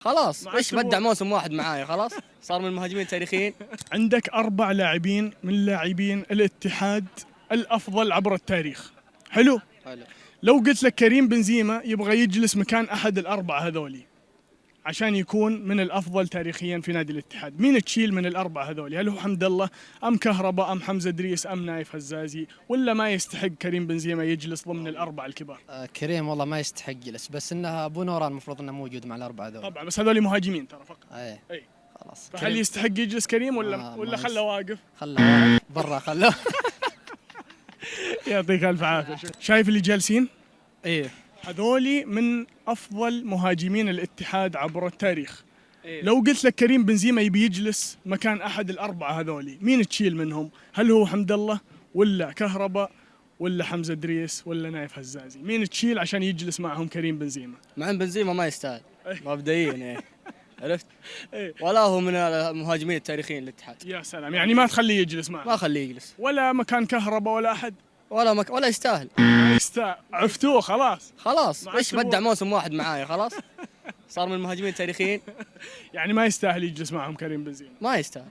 خلاص مع ايش السمو. بدع موسم واحد معايا خلاص صار من المهاجمين التاريخيين. عندك 4 لاعبين من لاعبين الاتحاد الأفضل عبر التاريخ. حلو. حلو. لو قلت لك كريم بنزيما يبغى يجلس مكان أحد الأربعة هذولي عشان يكون من الأفضل تاريخيا في نادي الاتحاد، مين تشيل من الأربعة هذولي؟ هل هو حمد الله أم كهرباء أم حمزة إدريس أم نايف هزازي، ولا ما يستحق كريم بنزيما يجلس ضمن الأربعة الكبار؟ كريم والله ما يستحق جلس، بس انها ابو نوران المفروض انه موجود مع الاربعه ذول. طبعا بس هذولي مهاجمين ترى فقط. اي خلاص. فهل يستحق يجلس كريم ولا ما خله واقف؟ خله واقف برا خله. يعطيك الف عافيه. شايف اللي جالسين؟ ايه هذولي من افضل مهاجمين الاتحاد عبر التاريخ. إيه. لو قلت لك كريم بنزيما يبي يجلس مكان احد الاربعه هذولي، مين تشيل منهم؟ هل هو حمد الله ولا كهرباء ولا حمزه ادريس ولا نايف هزازي؟ مين تشيل عشان يجلس معهم كريم بنزيما؟ مع ان بنزيما ما يستاهل مبدئيا ايه عرفت؟ إيه. ولا هو من المهاجمين التاريخيين للاتحاد. يا سلام، يعني ما تخليه يجلس معهم ما اخليه يجلس ولا مكان كهرباء ولا احد؟ ولا يستاهل. عفتوه خلاص. خلاص مع ايش السمو. بدع موسم واحد معايا خلاص صار من المهاجمين التاريخيين. يعني ما يستاهل يجلس معهم كريم بنزيما. ما يستاهل.